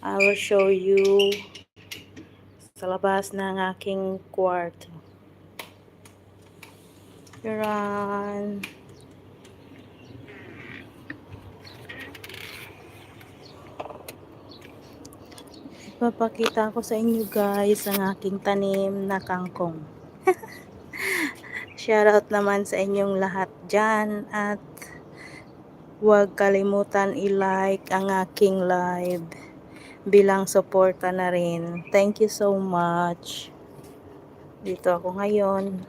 I will show you sa labas ng aking kwarto. Yan. Ipapakita ko sa inyo guys ang aking tanim na kangkong. Shoutout naman sa inyong lahat dyan at huwag kalimutan i-like ang aking live bilang suporta na rin. Thank you so much. Dito ako ngayon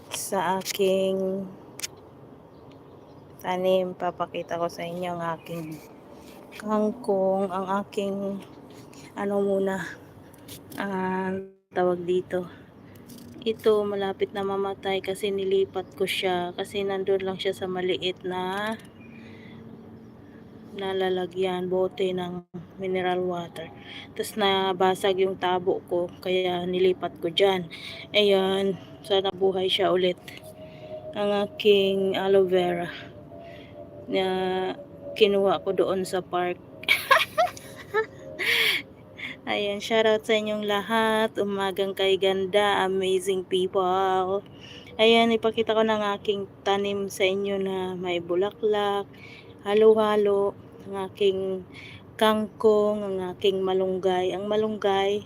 sa aking tanim. Papakita ko sa inyo ang aking kangkong, ang aking tawag dito. Ito malapit na mamatay kasi nilipat ko siya kasi nandun lang siya sa maliit na nalalagyan bote ng mineral water. Tapos nabasag yung tabo ko kaya nilipat ko dyan. Ayan, sana buhay siya ulit. Ang aking aloe vera na kinuha ko doon sa park. Ayan, shoutout sa inyong lahat. Umagang kay ganda, amazing people. Ayan, ipakita ko ng aking tanim sa inyo na may bulaklak, halo-halo, ang aking kangkong, ang aking malunggay. Ang malunggay,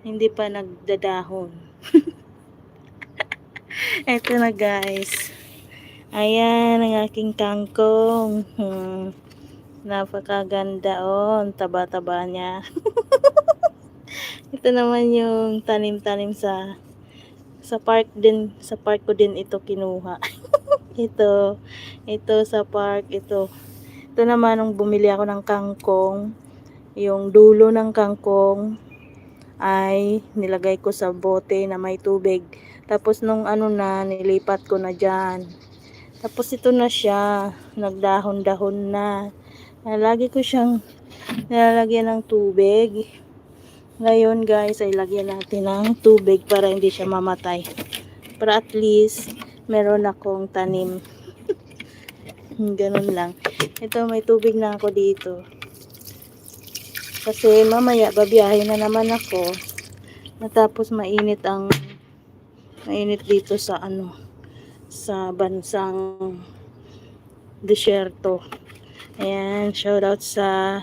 hindi pa nagdadahon. Eto na guys. Ayan, ang aking kangkong. Napakaganda oh, ang taba-taba niya. Ito naman yung tanim-tanim sa park din, sa park ko din ito kinuha. ito sa park, ito naman nung bumili ako ng kangkong, yung dulo ng kangkong ay nilagay ko sa bote na may tubig, tapos nung nilipat ko na dyan, tapos ito na siya, nagdahon-dahon na. Lagi ko siyang nilalagyan ng tubig. Ngayon guys ay lagyan natin ng tubig para hindi siya mamatay, para at least meron akong tanim. Ganun lang. Ito may tubig na ako dito kasi mamaya babiyahe na naman ako, natapos mainit dito sa sa bansang disyerto. Ayan, shoutout sa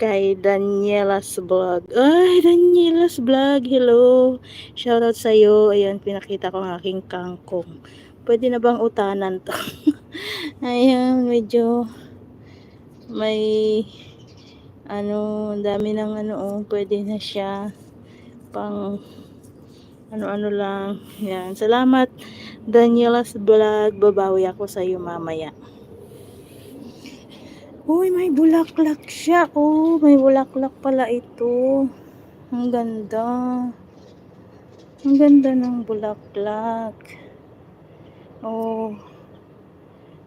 kay Daniela's Vlog. Ay, Daniela's Vlog, hello. Shoutout sa iyo. Ayan, pinakita ko ang aking kangkong. Pwede na bang utanan to? Ayan, medyo may dami ng pwede na siya pang lang. Yan, salamat Daniela's Vlog. Babawi ako sa iyo mamaya. Uy, may bulaklak siya. Oh, may bulaklak pala ito. Ang ganda. Ang ganda ng bulaklak. Oh,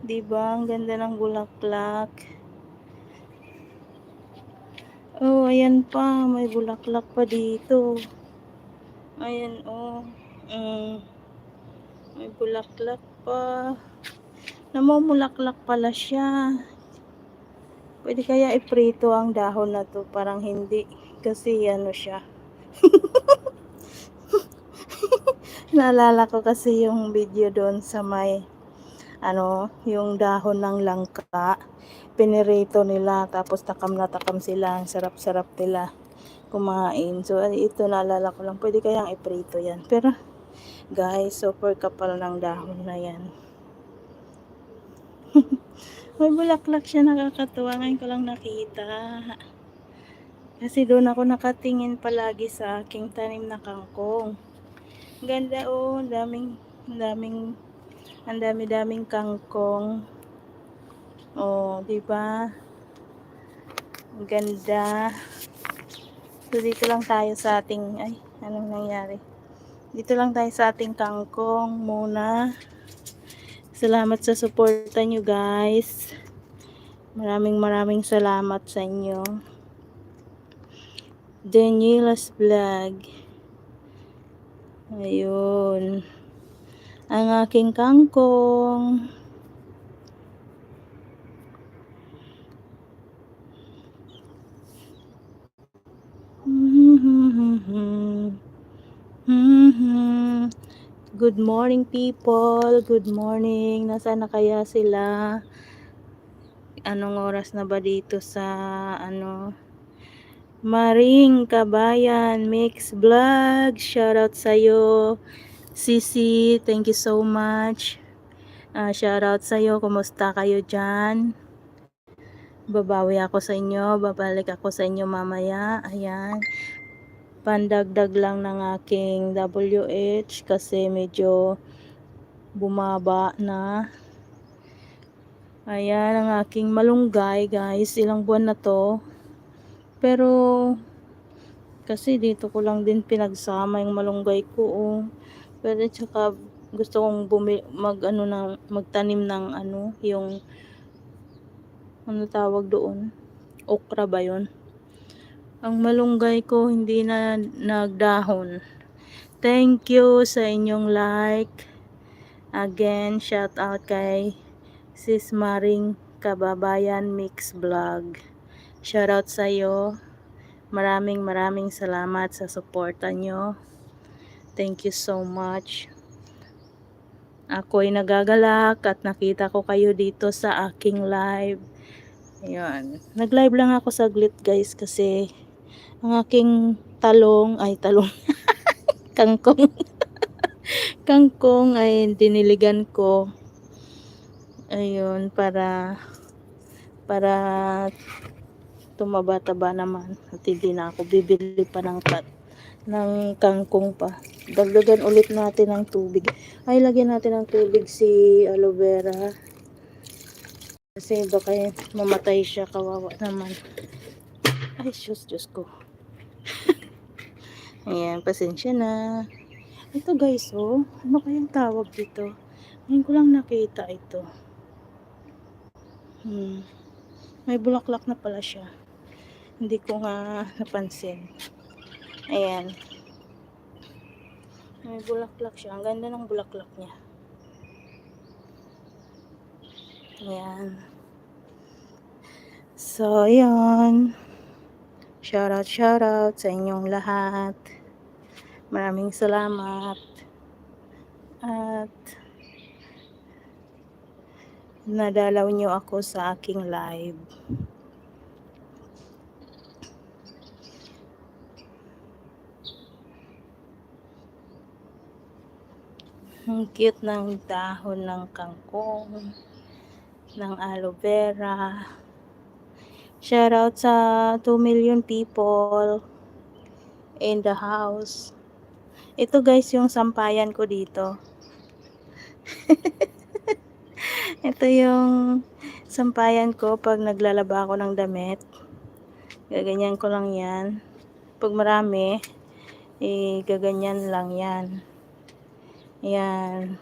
'di ba? Ang ganda ng bulaklak. Oh, ayan pa, may bulaklak pa dito. Ayan, oh. May bulaklak pa. Namumulaklak pala siya. Pwede kaya iprito ang dahon na to? Parang hindi. Kasi siya. Naalala ko kasi yung video doon sa may yung dahon ng langka. Pinirito nila tapos takam na takam sila. Ang sarap-sarap nila kumain. So ito naalala ko lang. Pwede kayang iprito yan. Pero guys, super kapal ng dahon na yan. May bulaklak siya, nakakatuwa. Ngayon ko lang nakita. Kasi doon ako nakatingin palagi sa aking tanim na kangkong. Ganda oh, ang dami-daming kangkong. Oh, 'di ba? Ang ganda. So dito lang tayo sa ating anong nangyari? Dito lang tayo sa ating kangkong muna. Salamat sa suporta nyo guys. Maraming salamat sa inyo. Daniela's Vlog. Ayun. Ang aking kangkong. Good morning people, good morning. Nasaan na kaya sila? Anong oras na ba dito sa Maring Kabayan Mix Vlog? Shoutout sa'yo Sisi, thank you so much. Shoutout sa'yo, kumusta kayo dyan? Babawi ako sa inyo, babalik ako sa inyo mamaya. Ayan, pandagdag lang ng aking WH kasi medyo bumaba na. Ayan ang aking malunggay guys, ilang buwan na to, pero kasi dito ko lang din pinagsama yung malunggay ko, oh. Pero tsaka gusto kong magtanim ng yung tawag doon, okra ba yun? Ang malunggay ko hindi na nagdahon. Thank you sa inyong like. Again, shout out kay Sis Maring Kababayan Mix Vlog. Shout out sa iyo. Maraming salamat sa suporta nyo. Thank you so much. Ako'y nagagalak at nakita ko kayo dito sa aking live. Ayun. Nag-live lang ako saglit guys kasi ang aking talong kangkong kangkong ay diniligan ko. Ayun, para tumaba-taba naman at hindi na ako bibili pa ng kangkong pa. Dagdagan ulit natin ng tubig. Ay, lagyan natin ng tubig si aloe vera kasi baka mamatay siya, kawawa naman. Ay, Diyos ko. Ayan, pasensya na. Ito guys, oh, ano kayang tawag dito? Ngayon ko lang nakita ito. May bulaklak na pala siya. Hindi ko nga napansin. Ayan. May bulaklak siya. Ang ganda ng bulaklak niya. Ayan. So, ayan. Shoutout sa inyong lahat. Maraming salamat. At nadalaw nyo ako sa aking live. Ang cute ng dahon ng kangkong, ng aloe vera. Shoutout sa 2 million people in the house. Ito guys yung sampayan ko dito. Ito yung sampayan ko pag naglalaba ako ng damit. Gaganyan ko lang yan. Pag marami, gaganyan lang yan. Yan.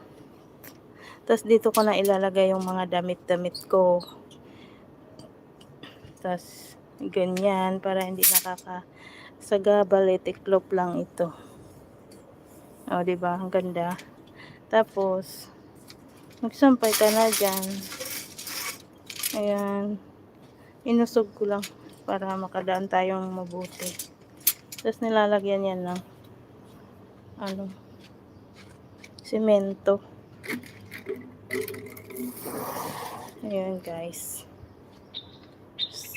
Tapos dito ko na ilalagay yung mga damit-damit ko. Tapos ganyan para hindi nakakasagabal, tiklop lang ito. O, diba? Ang ganda. Tapos magsampay ka na dyan. Ayan. Inusog ko lang para makadaan tayong mabuti. Tapos nilalagyan yan ng semento. Ayan guys.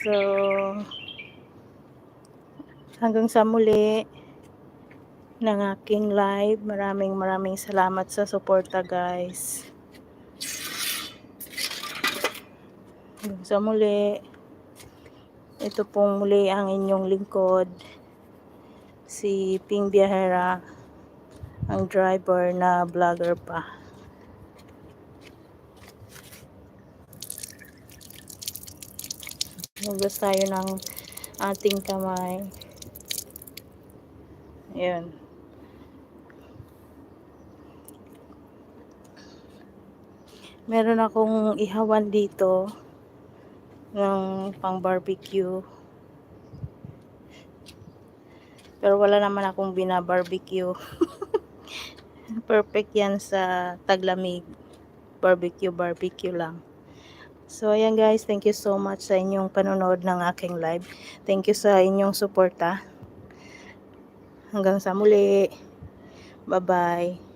So, hanggang sa muli ng aking live. Maraming salamat sa suporta guys. Hanggang sa muli. Ito pong muli ang inyong lingkod, si Ping Biyahera, ang driver na vlogger pa. Hugas tayo ng ating kamay. Ayan. Meron akong ihawan dito ng pang barbecue. Pero wala naman akong bina-barbecue. Perfect yan sa taglamig. Barbecue lang. So, ayan guys, thank you so much sa inyong panonood ng aking live. Thank you sa inyong suporta. Hanggang sa muli. Bye-bye.